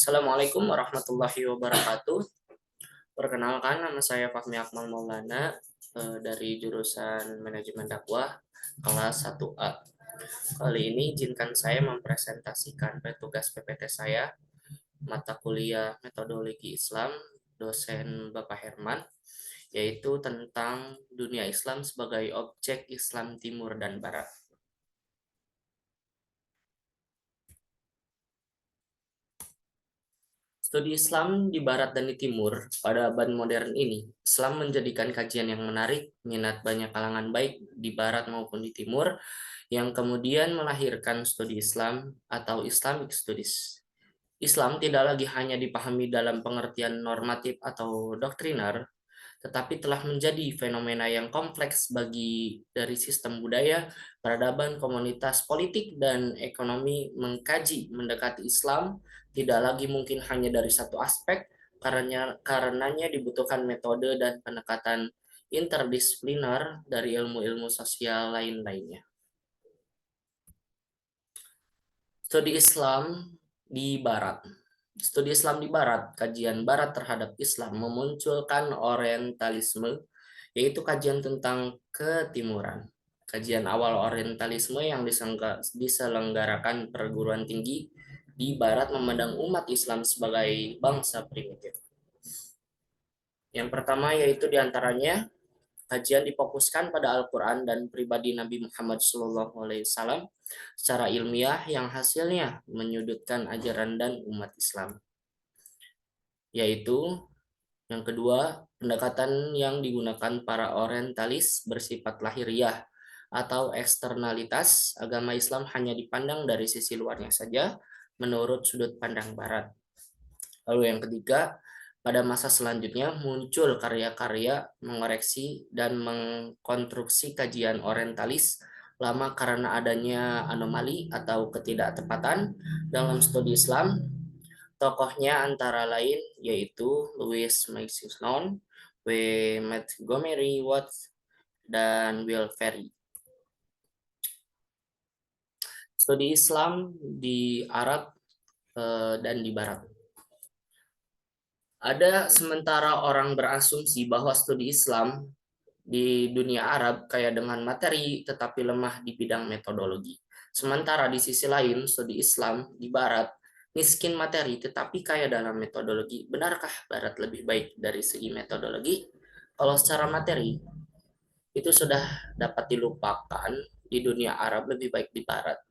Assalamualaikum warahmatullahi wabarakatuh. Perkenalkan, nama saya Fahmi Akmal Maulana dari jurusan Manajemen Dakwah kelas 1A. Kali ini izinkan saya mempresentasikan tugas PPT saya, mata kuliah Metodologi Islam, dosen Bapak Herman, yaitu tentang dunia Islam sebagai objek Islam Timur dan Barat. Studi Islam di Barat dan di Timur pada abad modern ini, Islam menjadikan kajian yang menarik, minat banyak kalangan baik di Barat maupun di Timur, yang kemudian melahirkan studi Islam atau Islamic Studies. Islam tidak lagi hanya dipahami dalam pengertian normatif atau doktriner, tetapi telah menjadi fenomena yang kompleks dari sistem budaya, peradaban, komunitas, politik, dan ekonomi. Mendekati Islam tidak lagi mungkin hanya dari satu aspek, karenanya dibutuhkan metode dan pendekatan interdisipliner dari ilmu-ilmu sosial lain-lainnya. Studi Islam di Barat. Studi Islam di Barat, kajian Barat terhadap Islam memunculkan Orientalisme, yaitu kajian tentang ketimuran. Kajian awal Orientalisme yang diselenggarakan perguruan tinggi di Barat memandang umat Islam sebagai bangsa primitif. Yang pertama yaitu diantaranya kajian difokuskan pada Al-Quran dan pribadi Nabi Muhammad SAW secara ilmiah yang hasilnya menyudutkan ajaran dan umat Islam. Yaitu yang kedua, pendekatan yang digunakan para orientalis bersifat lahiriah atau eksternalitas. Agama Islam hanya dipandang dari sisi luarnya saja menurut sudut pandang Barat. Lalu yang ketiga, pada masa selanjutnya muncul karya-karya mengoreksi dan mengkonstruksi kajian orientalis lama karena adanya anomali atau ketidaktepatan dalam studi Islam. Tokohnya antara lain yaitu Louis Mason, W. Montgomery Watts, dan Will Ferry. Studi Islam di Arab dan di Barat. Ada sementara orang berasumsi bahwa studi Islam di dunia Arab kaya dengan materi tetapi lemah di bidang metodologi. Sementara di sisi lain, studi Islam di Barat miskin materi tetapi kaya dalam metodologi. Benarkah Barat lebih baik dari segi metodologi? Kalau secara materi, itu sudah dapat dilupakan, di dunia Arab lebih baik di Barat.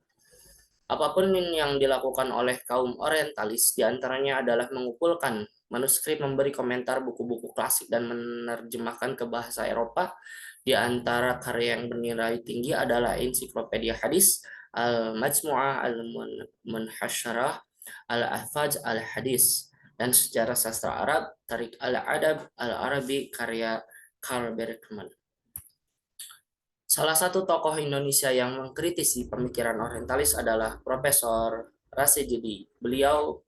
Apapun yang dilakukan oleh kaum orientalis, diantaranya adalah mengumpulkan manuskrip, memberi komentar buku-buku klasik, dan menerjemahkan ke bahasa Eropa. Di antara karya yang bernilai tinggi adalah ensiklopedia hadis, Al-Majmu'ah Al-Munhasyarah, Al-Ahfaz Al-Hadis, dan sejarah sastra Arab, Tarik Al-Adab Al-Arabi, karya Karl Berkman. Salah satu tokoh Indonesia yang mengkritisi pemikiran orientalis adalah Profesor Rasyidi. Beliau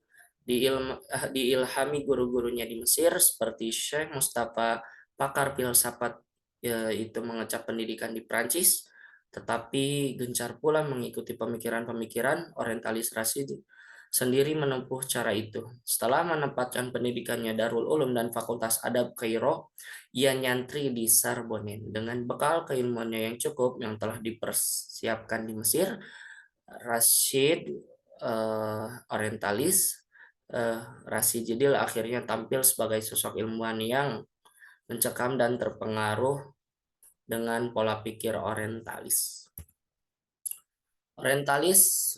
diilhami guru-gurunya di Mesir seperti Syekh Mustafa, pakar filsafat, itu mengecap pendidikan di Prancis, tetapi gencar pula mengikuti pemikiran-pemikiran orientalis. Rasyidi sendiri menempuh cara itu. Setelah menempatkan pendidikannya Darul Ulum dan Fakultas Adab Kairo, ia nyantri di Sorbonne. Dengan bekal keilmuannya yang cukup yang telah dipersiapkan di Mesir, Rashid orientalis Rasyidil akhirnya tampil sebagai sosok ilmuwan yang mencekam dan terpengaruh dengan pola pikir orientalis. Orientalis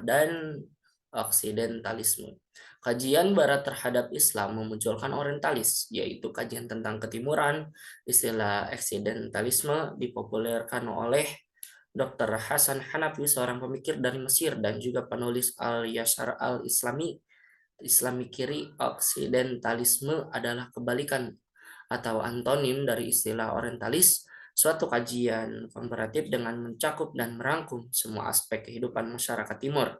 dan oksidentalisme. Kajian Barat terhadap Islam memunculkan orientalis, yaitu kajian tentang ketimuran. Istilah oksidentalisme dipopulerkan oleh Dr. Hasan Hanafi, seorang pemikir dari Mesir dan juga penulis Al-Yashar Al-Islami. Islami kiri. Oksidentalisme adalah kebalikan atau antonim dari istilah orientalis, suatu kajian komparatif dengan mencakup dan merangkum semua aspek kehidupan masyarakat Timur.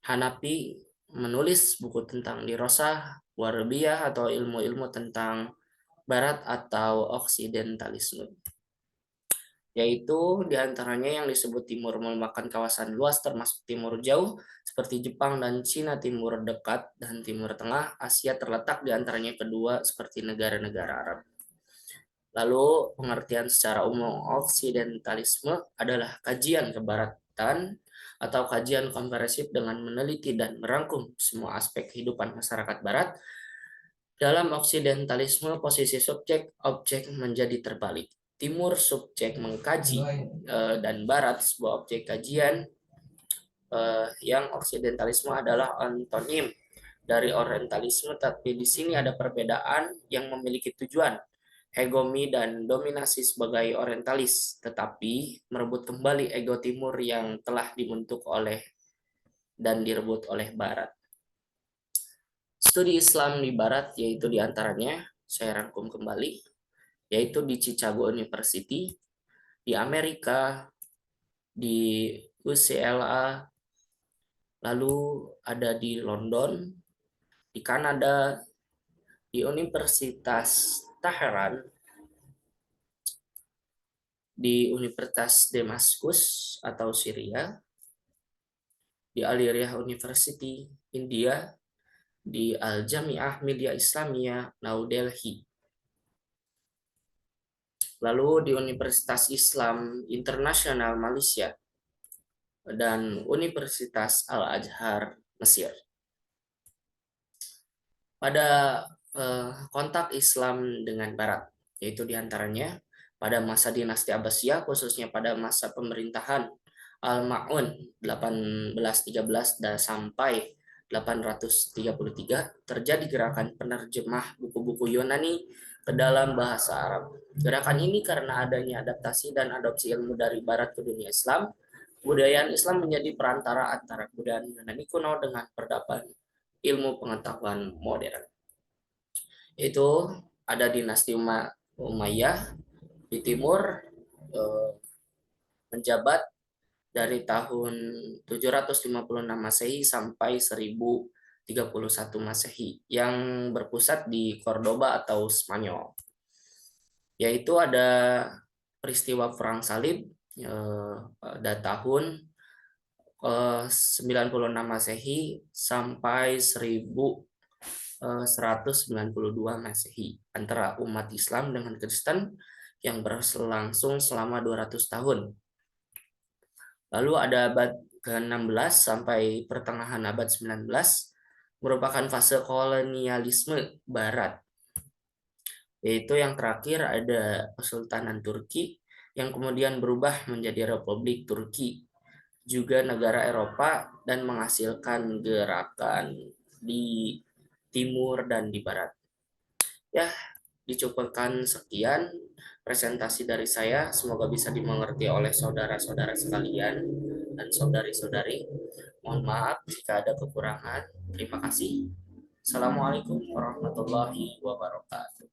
Hanafi menulis buku tentang dirosah, warbiyah atau ilmu-ilmu tentang Barat atau oksidentalisme. yaitu diantaranya yang disebut timur merupakan kawasan luas termasuk timur jauh seperti Jepang dan Cina, timur dekat dan timur tengah. Asia terletak di antaranya kedua seperti negara-negara Arab. Lalu pengertian secara umum oksidentalisme adalah kajian kebaratan atau kajian komprehensif dengan meneliti dan merangkum semua aspek kehidupan masyarakat barat. Dalam oksidentalisme, posisi subjek objek menjadi terbalik. Timur subjek mengkaji dan barat sebuah objek kajian. Yang oksidentalisme adalah antonim dari orientalisme, tapi di sini ada perbedaan yang memiliki tujuan hegemoni dan dominasi sebagai orientalis, tetapi merebut kembali ego timur yang telah dibentuk oleh dan direbut oleh barat. Studi Islam di barat yaitu diantaranya, saya rangkum kembali, yaitu di Chicago University, di Amerika, di UCLA, lalu ada di London, di Kanada, di Universitas Teheran, di Universitas Damaskus atau Syria, di Al-Riyah University, India, di Al-Jami'ah Millia Islamiyah, New Delhi. Lalu di Universitas Islam Internasional Malaysia dan Universitas Al-Azhar Mesir. Pada kontak Islam dengan Barat, yaitu diantaranya pada masa dinasti Abbasiyah, khususnya pada masa pemerintahan Al-Ma'un 1813 dan sampai 833, terjadi gerakan penerjemah buku-buku Yunani ke dalam bahasa Arab. Gerakan ini karena adanya adaptasi dan adopsi ilmu dari Barat ke dunia Islam, kebudayaan Islam menjadi perantara antara kebudayaan Yunani kuno dengan peradaban ilmu pengetahuan modern. Itu ada dinasti Umayyah di timur, menjabat dari tahun 756 Masehi sampai 1031 Masehi yang berpusat di Cordoba atau Spanyol. Yaitu ada peristiwa Perang Salib pada tahun 96 Masehi sampai 1192 Masehi antara umat Islam dengan Kristen yang berlangsung selama 200 tahun. Lalu ada abad ke-16 sampai pertengahan abad 19 merupakan fase kolonialisme Barat. Yaitu yang terakhir ada Kesultanan Turki yang kemudian berubah menjadi Republik Turki, juga negara Eropa, dan menghasilkan gerakan di timur dan di barat. Ya, dicukupkan sekian presentasi dari saya. Semoga bisa dimengerti oleh saudara-saudara sekalian dan saudari-saudari. Mohon maaf jika ada kekurangan. Terima kasih. Assalamualaikum warahmatullahi wabarakatuh.